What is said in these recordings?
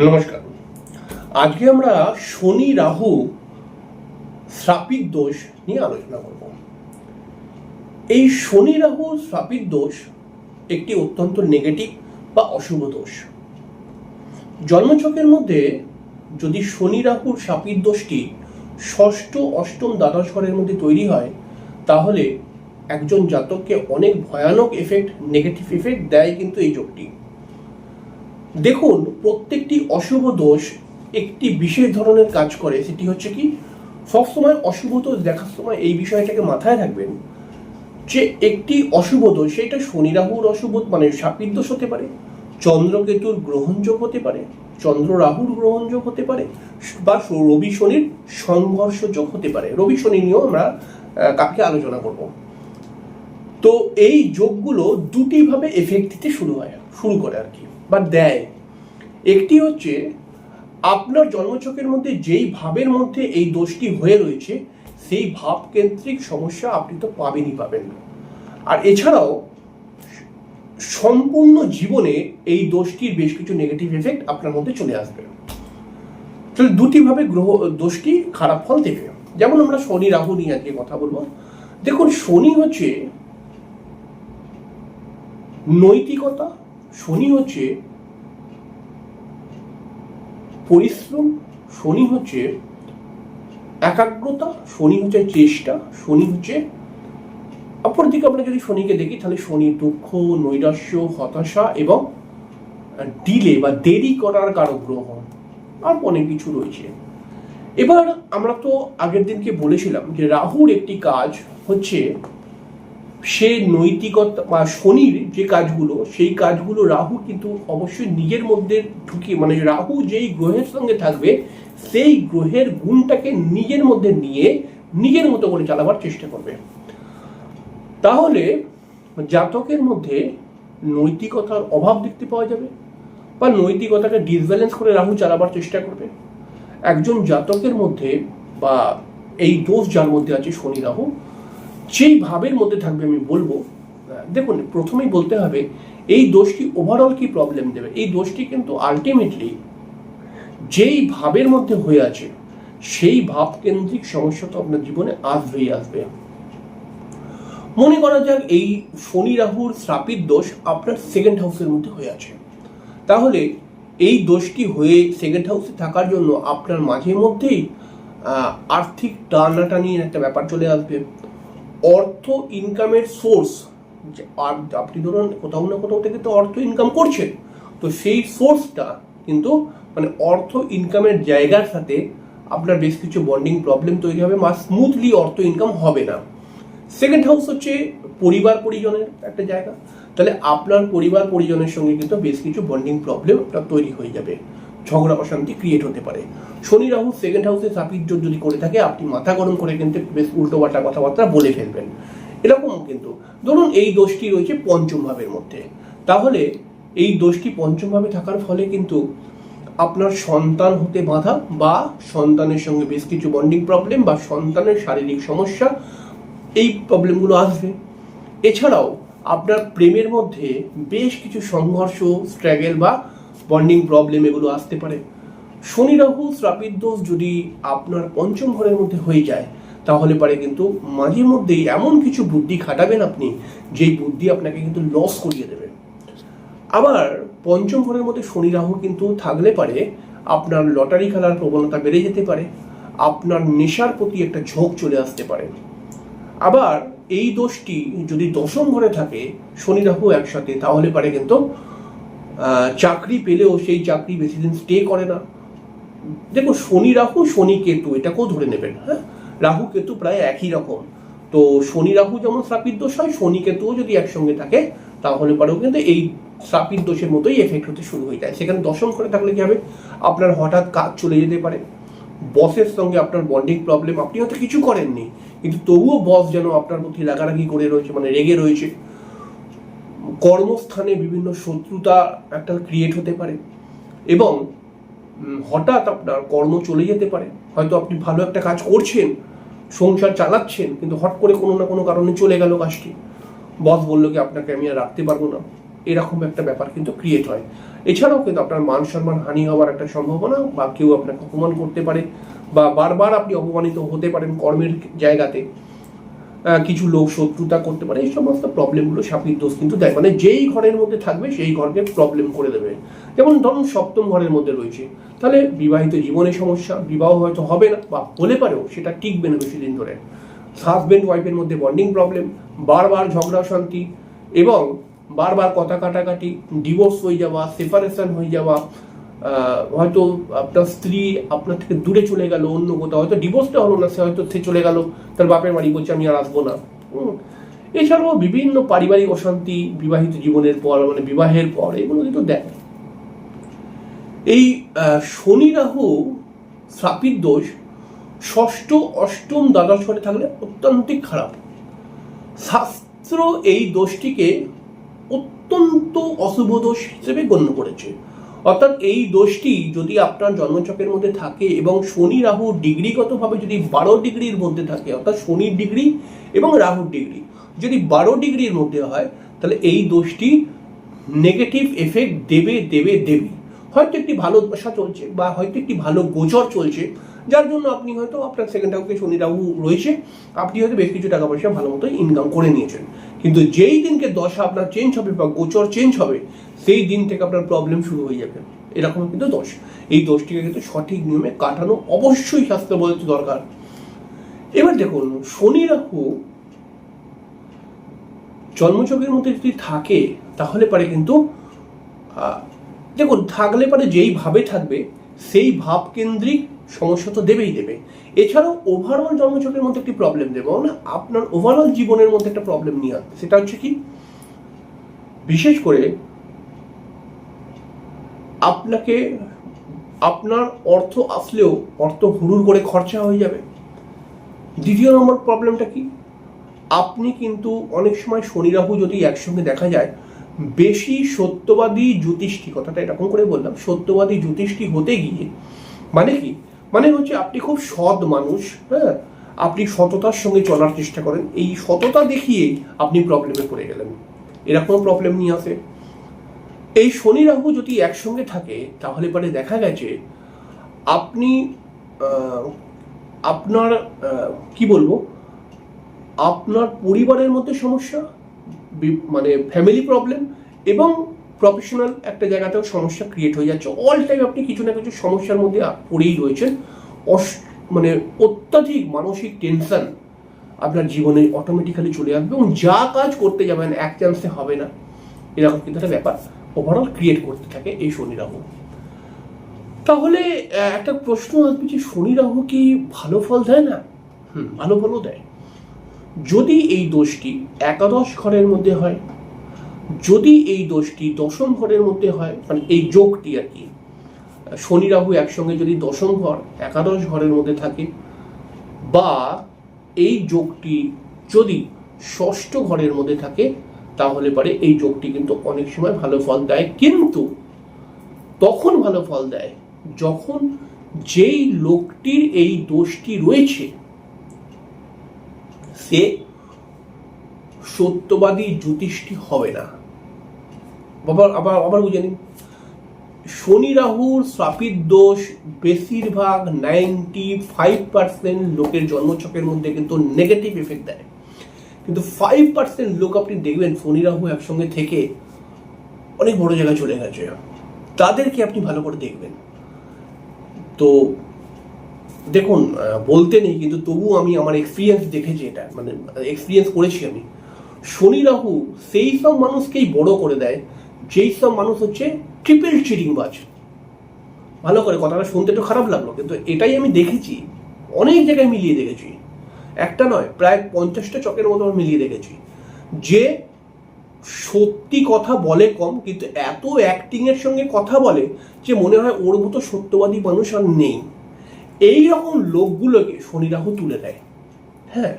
নমস্কার। আজকে আমরা শনি রাহু শ্রাপিত দোষ নিয়ে আলোচনা করব। এই শনি রাহু শ্রাপিত দোষ একটি অত্যন্ত নেগেটিভ বা অশুভ দোষ। জন্মছকের মধ্যে যদি শনি রাহুর শ্রাপিত দোষটি ষষ্ঠ অষ্টম দ্বাদশ ঘরের মধ্যে তৈরি হয়, তাহলে একজন জাতককে অনেক ভয়ানক এফেক্ট, নেগেটিভ এফেক্ট দেয় কিন্তু এই যোগটি। দেখুন, প্রত্যেকটি অশুভ দোষ একটি বিশেষ ধরনের কাজ করে। সেটি হচ্ছে কি, সবসময় অশুভ দোষ দেখার সময় এই বিষয়টাকে মাথায় রাখবেন যে একটি অশুভ দোষ, সেটা শনি রাহুর অশুভ মানে শ্রাপিত দোষ হতে পারে, চন্দ্রকেতুর গ্রহণযোগ হতে পারে, চন্দ্র রাহুর গ্রহণযোগ হতে পারে, বা রবি শনির সংঘর্ষ যোগ হতে পারে। রবি শনি নিয়েও আমরা কালকে আলোচনা করব। তো এই যোগগুলো দুটি ভাবে এফেক্ট দিতে শুরু করে আর কি, বা দেয়। একটি হচ্ছে আপনার জন্মছকের মধ্যে যেই ভাবের মধ্যে এই দোষটি হয়ে রয়েছে, সেই ভাবকেন্দ্রিক সমস্যা আপনি তো পাবেন। আর এছাড়াও সম্পূর্ণ জীবনে এই দোষটির বেশ কিছু নেগেটিভ এফেক্ট আপনার মধ্যে চলে আসবে। তাহলে দুটি ভাবে গ্রহ দোষটি খারাপ ফল দেবে। যেমন আমরা শনি রাহু নিয়ে আজকে কথা বলবো। দেখুন, শনি হচ্ছে নৈতিকতা, শনি হচ্ছে পরিশ্রম, শনি হচ্ছে একাগ্রতা, শনি হচ্ছে চেষ্টা, শনি হচ্ছে, অপরদিকে আমরা যদি শনিকে দেখি তাহলে শনি দুঃখ, নৈরাশ্য, হতাশা এবং ডিলে বা দেরি করার কারক গ্রহ, আর অনেক কিছু রয়েছে। এবার আমরা তো আগের দিনকে বলেছিলাম যে রাহুর একটি কাজ হচ্ছে, সে নৈতিকতা বা শনির যে কাজগুলো, সেই কাজগুলো রাহু কিন্তু অবশ্যই নিজের মধ্যে ঢুকিয়ে, মানে রাহু যেই গ্রহের সঙ্গে থাকবে সেই গ্রহের গুণটাকে নিজের মধ্যে নিয়ে নিজের মতো করে চালাবার চেষ্টা করবে। তাহলে জাতকের মধ্যে নৈতিকতার অভাব দেখতে পাওয়া যাবে, বা নৈতিকতাকে ডিসব্যালেন্স করে রাহু চালাবার চেষ্টা করবে। একজন জাতকের মধ্যে বা এই দোষ যার মধ্যে আছে শনি রাহু, যেই ভাবের মধ্যে থাকবে আমি বলবো, দেখুন প্রথমেই বলতে হবে এই দোষটি ওভারঅল কি প্রবলেম দেবে। এই দোষটি কিন্তু আলটিমেটলি যেই ভাবের মধ্যে হয়ে আছে সেই ভাব কেন্দ্রিক সমস্যা তো আপনার জীবনে আসবে। মনে করা যাক এই শনি রাহুর শ্রাপিত দোষ আপনার সেকেন্ড হাউসের মধ্যে হয়ে আছে, তাহলে এই দোষটি হয়ে সেকেন্ড হাউসে থাকার জন্য আপনার মাঝে মধ্যেই আর্থিক টানাটানির একটা ব্যাপার চলে আসবে। অর্থ ইনকামের সোর্স, আপনি ধরুন কোথাও না কোথাও থেকে তো অর্থ ইনকাম করছেন, তো সেই সোর্সটা কিন্তু মানে অর্থ ইনকামের জায়গার সাথে আপনার বেশ কিছু বন্ডিং প্রবলেম তৈরি হবে, বা স্মুথলি অর্থ ইনকাম হবে না। সেকেন্ড হাউস হচ্ছে পরিবার পরিজনের একটা জায়গা, তাহলে আপনার পরিবার পরিজনের সঙ্গে কিন্তু বেশ কিছু বন্ডিং প্রবলেম তৈরি হয়ে যাবে, ঝগড়া অশান্তি ক্রিয়েট হতে পারে। শনি রাহু সেকেন্ড হাউসে শ্রাপিত যদি করে থাকে, আপনি মাথা গরম করে কিন্তু বেশ উল্টোপাল্টা কথাবার্তা বলে ফেলবেন, এরকম কিন্তু। ধরুন এই দোষটি রয়েছে পঞ্চম ভাবের মধ্যে, তাহলে এই দোষটি পঞ্চম ভাবে থাকার ফলে কিন্তু আপনার সন্তান হতে বাধা, বা সন্তানের সঙ্গে বেশ কিছু বন্ডিং প্রবলেম বা সন্তানের শারীরিক সমস্যা, এই প্রবলেমগুলো আসবে। এছাড়াও আপনার প্রেমের মধ্যে বেশ কিছু সংঘর্ষ, স্ট্রাগল বা বন্ডিং প্রবলেম এগুলো আসতে পারে। শনি রাহু শ্রাপিত দোষ যদি আপনার পঞ্চম ঘরের মধ্যে হয়ে যায়, তাহলে পারে কিন্তু মাঝে মধ্যেই এমন কিছু বুদ্ধি খাটাবেন আপনি, যেই বুদ্ধি আপনাকে কিন্তু লস করিয়ে দেবে। আবার পঞ্চম ঘরের মধ্যে শনি রাহু কিন্তু থাকলে পারে আপনার লটারি খেলার প্রবণতা বেড়ে যেতে পারে, আপনার নেশার প্রতি একটা ঝোঁক চলে আসতে পারে। আবার এই দোষটি যদি দশম ঘরে থাকে শনি রাহু একসাথে, তাহলে পারে কিন্তু চাকরি পেলেও সেই চাকরি বেশি দিন স্টে করে না। দেখুন, শনি রাহু শনি কেতু এটাকেও ধরে নেবেন, হ্যাঁ, রাহু কেতু প্রায় একই রকম। তো শনি রাহু যেমন শ্রাপিত দোষ হয়, শনি কেতুও যদি একসঙ্গে থাকে তাহলে পরেও কিন্তু এই শ্রাপিত দোষের মতোই এফেক্ট হতে শুরু হয়ে যায়। সেখানে দশম ঘরে থাকলে কি হবে, আপনার হঠাৎ কাজ চলে যেতে পারে, বসের সঙ্গে আপনার বন্ডিং প্রবলেম, আপনি হয়তো কিছু করেননি কিন্তু তবুও বস যেন আপনার প্রতি রাগারাগি করে রয়েছে, মানে রেগে রয়েছে। কর্মস্থানে বিভিন্ন শত্রুতা একটা ক্রিয়েট হতে পারে, এবং হঠাৎ আপনার কর্ম চলে যেতে পারে। হয়তো আপনি ভালো একটা কাজ করছেন, সংসার চালাচ্ছেন, কিন্তু হট করে কোনো না কোনো কারণে চলে গেল কাজটি, বস বললো কি আপনাকে আমি আর রাখতে পারবো না, এরকম একটা ব্যাপার কিন্তু ক্রিয়েট হয়। এছাড়াও কিন্তু আপনার মান সম্মান হানি হওয়ার একটা সম্ভাবনা, বা কেউ আপনাকে অপমান করতে পারে, বা বারবার আপনি অপমানিত হতে পারেন কর্মের জায়গাতে, কিছু লোক শত্রুতা করতে পারে। এই সমস্ত প্রবলেমগুলো সাপির দোষ কিন্তু দেয়, মানে যেই ঘরের মধ্যে থাকবে সেই ঘরকে প্রবলেম করে দেবে। যেমন ধরুন সপ্তম ঘরের মধ্যে রয়েছে, তাহলে বিবাহিত জীবনে সমস্যা, বিবাহ হয়তো হবে না বা হলে পারেও সেটা টিকবে না বেশি দিন ধরে। হাজব্যান্ড ওয়াইফের মধ্যে বন্ডিং প্রবলেম, বারবার ঝগড়া অশান্তি, এবং বারবার কথা কাটাকাটি, ডিভোর্স হয়ে যাওয়া, সেপারেশন হয়ে যাওয়া, হয়তো আপনার স্ত্রী আপনার থেকে দূরে চলে গেল অন্য কোথাও, হয়তো ডিভোর্সটা হলো না, সে চলে গেল তার বাপের বাড়ি, বলছে আমি আর আসবো না। এছাড়াও বিভিন্ন পারিবারিক অশান্তি বিবাহিত জীবনের পর, মানে বিবাহের পর, এগুলো কিন্তু দেয়। এই শনি রাহু শ্রাপির দোষ ষষ্ঠ, অষ্টম, দ্বাদশ ঘরে থাকলে অত্যন্ত খারাপ। শাস্ত্র এই দোষটিকে অত্যন্ত অশুভ দোষ হিসেবে গণ্য করেছে। অর্থাৎ এই দোষটি যদি আপনার জন্মছকের মধ্যে থাকে এবং শনি রাহু ডিগ্রিগতভাবে যদি 12 ডিগ্রির মধ্যে থাকে, অর্থাৎ শনির ডিগ্রি এবং রাহুর ডিগ্রি যদি 12 ডিগ্রির মধ্যে হয়, তাহলে এই দোষটি নেগেটিভ এফেক্ট দেবে দেবে দেবে। হয়তো একটি ভালো দশা চলছে বা হয়তো একটি ভালো গোচর চলছে, যার জন্য আপনি হয়তো আপনার সেকেন্ড হাউসে শনি রাহু রয়েছে, আপনি হয়তো বেশ কিছু টাকা পয়সা ভালো মতো ইনকাম করে নিয়েছেন। কিন্তু যেই দিনকে দশা আপনার চেঞ্জ হবে বা গোচর চেঞ্জ হবে, সেই দিন থেকে আপনার প্রবলেম শুরু হয়ে যাবে। এরকম কিন্তু দোষ। এই দোষটিকে কিন্তু সঠিক নিয়মে কাটানো অবশ্যই শাস্ত্র বলতে দরকার। এবার দেখুন, শনি রাহু জন্মছকের মধ্যে যদি থাকে, তাহলে পারে কিন্তু দেখুন, থাকলে পারে যেই ভাবে থাকবে সেই ভাব কেন্দ্রিক সমস্যা তো দেবেই দেবে। এছাড়াও ওভারঅল জন্মছকের মধ্যে একটি প্রবলেম দেবে, না আপনার ওভারঅল জীবনের মধ্যে একটা প্রবলেম নিয়ে আসবে। সেটা হচ্ছে কি, বিশেষ করে আপনাকে, আপনার অর্থ আসলেও অর্থ হুড়ুর করে খরচা হয়ে যাবে। দ্বিতীয় নম্বর প্রবলেমটা কি, আপনি কিন্তু অনেক সময় শনি রাহু যদি একসঙ্গে দেখা যায়, বেশি সত্যবাদী জ্যোতিষী, কথাটা এরকম করে বললাম, সত্যবাদী জ্যোতিষী হতে গিয়ে মানে কি, মানে হচ্ছে আপনি খুব সৎ মানুষ, হ্যাঁ, আপনি সততার সঙ্গে চলার চেষ্টা করেন, এই সততা দেখিয়েই আপনি প্রবলেমে পড়ে গেলেন। এরকম প্রবলেম নিয়ে আসে। এই শনি রাহু যদি একসঙ্গে থাকে, তাহলে পরে দেখা গেছে আপনি আপনার কি বলবো, আপনার পরিবারের মধ্যে সমস্যা, মানে ফ্যামিলি প্রবলেম, এবং প্রফেশনাল একটা জায়গাতেও সমস্যা ক্রিয়েট হয়ে যাচ্ছে। অল টাইম আপনি কিছু না কিছু সমস্যার মধ্যে পড়েই রয়েছেন। মানে অত্যাধিক মানসিক টেনশন আপনার জীবনে অটোমেটিক্যালি চলে আসবে, এবং যা কাজ করতে যাবেন এক চান্সে হবে না, এরকম কিন্তু একটা ব্যাপার ওভারঅল ক্রিয়েট করতে থাকে এই শনি রাহু। তাহলে একটা প্রশ্ন আসবে যে শনি রাহু কি ভালো ফল দেয় না? ভালো ফলও দেয়। যদি এই দোষটি একাদশ ঘরের মধ্যে হয়, যদি এই দোষটি দশম ঘরের মধ্যে হয়, মানে এই যোগটি আর কি, শনি রাহু একসঙ্গে যদি দশম ঘর একাদশ ঘরের মধ্যে থাকে, বা এই যোগটি যদি ষষ্ঠ ঘরের মধ্যে থাকে, তাহলে পরে এই যোগটি কিন্তু অনেক সময় ভালো ফল দেয়। কিন্তু তখন ভালো ফল দেয় যখন যেই লোকটির এই দোষটি রয়েছে সে সত্যবাদী জ্যোতিষী হবে না। আবার বুঝে নিন, শনি রাহুর শ্রাপিত দোষ বেশিরভাগ 95% লোকের জন্মছকের মধ্যে কিন্তু নেগেটিভ এফেক্ট দেয়। কিন্তু 5% লোক আপনি দেখবেন শনি রাহু একসঙ্গে থেকে অনেক বড় জায়গায় চলে গেছে, তাদেরকে আপনি ভালো করে দেখবেন। তো দেখুন, বলতে নেই, কিন্তু তবু আমি আমার এক্সপিরিয়েন্স দেখেছি, এটা মানে এক্সপিরিয়েন্স করেছি আমি। শনি রাহু সেই সব মানুষকেই বড় করে দেয় যেই সব মানুষ হচ্ছে ট্রিপল চিটিংবাজ। ভালো করে, কথাটা শুনতে একটু খারাপ লাগলো, কিন্তু এটাই আমি দেখেছি, অনেক জায়গায় মিলিয়ে দেখেছি, একটা নয় প্রায় 50টা চকের মতো মিলিয়ে দেখেছি। যে সত্যি কথা বলে কম, কিন্তু এত অ্যাক্টিং এর সঙ্গে কথা বলে যে মনে হয় ওর মতো সত্যবাদী মানুষ আর নেই। এই রকম লোকগুলোকে শনি রাহু তুলে দেয়। হ্যাঁ,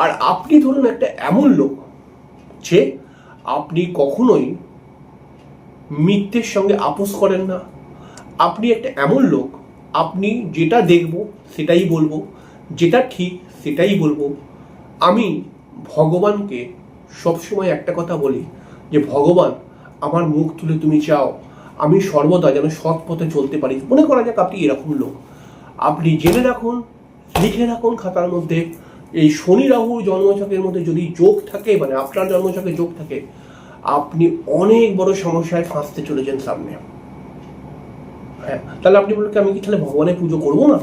আর আপনি ধরুন একটা এমন লোক যে আপনি কখনোই মিথ্যের সঙ্গে আপোষ করেন না, আপনি একটা এমন লোক, আপনি যেটা দেখবো সেটাই বলবো, যেটা ঠিক সেটাই বলবো। আমি ভগবানকে সবসময় একটা কথা বলি যে ভগবান আমার মুখ তুলে তুমি চাও আমি সর্বদা যেন সৎ পথে চলতে পারি। মনে করা যাক আপনি এরকম লোক, আপনি জেনে রাখুন, লিখে রাখুন খাতার মধ্যে, এই শনি রাহুর জন্মছকের মধ্যে যদি যোগ থাকে, মানে আপনার জন্মছকে যোগ থাকে, আপনি অনেক বড় সমস্যায় ফাঁসতে চলেছেন সামনে। হ্যাঁ, তাহলে আপনি বললেন আমি কি তাহলে ভগবানের পুজো করবো না?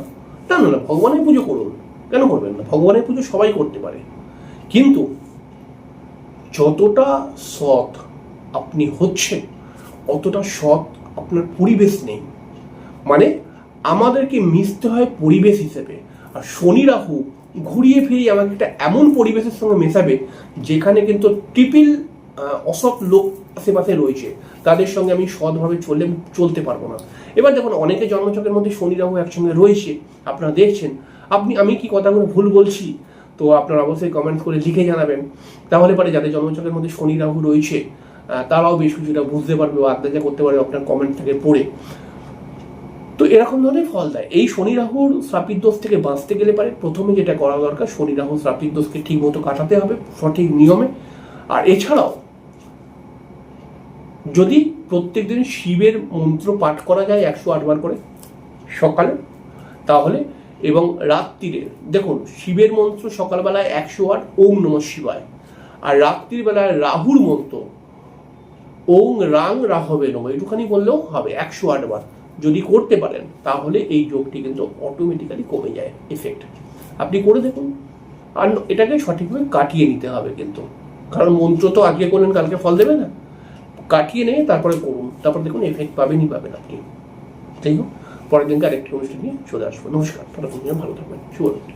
না না না, ভগবানের পুজো করুন, কেন করবেন না? ভগবানের পুজো সবাই করতে পারে, কিন্তু যতটা সৎ আপনি হচ্ছেন অতটা সৎ আপনার পরিবেশ নেই। মানে আমাদেরকে মিশতে হয় পরিবেশ হিসেবে, আর শনি রাহু ঘুরিয়ে ফিরিয়ে আমাকে একটা এমন পরিবেশের সঙ্গে মেশাবে যেখানে কিন্তু ট্রিপল অসৎ লোক আশেপাশে রয়েছে, তাদের সঙ্গে আমি সৎভাবে চলতে পারবো না। এবার দেখুন, অনেকে জন্মছকের মধ্যে শনি রাহু একসঙ্গে রয়েছে, আপনারা দেখছেন। আমি কি কথাগুলো ভুল বলছি তো আপনারা অবশ্যই কমেন্ট করে লিখে জানাবেন, তাহলে পরে যাদের জন্মছকের মধ্যে শনি রাহু রয়েছে তারাও বেশ কিছুটা বুঝতে পারবে বা আন্দাজা করতে পারবে আপনার কমেন্ট থেকে পড়ে। তো এরকম ধরনের ফল দেয়। এই শনি রাহুর শ্রাপিত দোষ থেকে বাঁচতে গেলে পারে প্রথমে যেটা করা দরকার, শনি রাহুর শ্রাপিত দোষকে ঠিক মতো কাটাতে হবে সঠিক নিয়মে। আর এছাড়াও যদি প্রত্যেকদিন শিবের মন্ত্র পাঠ করা যায় 108 বার করে সকালে, তাহলে, এবং রাত্রিরে দেখুন শিবের মন্ত্র সকালবেলায় 108 ওম নমঃ শিবায়, আর রাত্রির বেলায় রাহুর মন্ত্র ওং রাং রাহবে নমঃ, একটুখানি বললেও হবে 108 বার যদি করতে পারেন, তাহলে এই যোগটি কিন্তু অটোমেটিক্যালি কমে যায় এফেক্ট। আপনি করে দেখুন, আর এটাকে সঠিকভাবে কাটিয়ে নিতে হবে কিন্তু, কারণ মন্ত্র তো আজকে করলেন কালকে ফল দেবে না, কাটিয়ে নিয়ে তারপরে করুন, তারপর দেখুন এফেক্ট পাবেন আপনি। যাই হোক, পরের দিনকে আরেকটি অনুষ্ঠান নিয়ে চলে আসবো। নমস্কার, ভালো থাকবেন, শুভরাত্রি।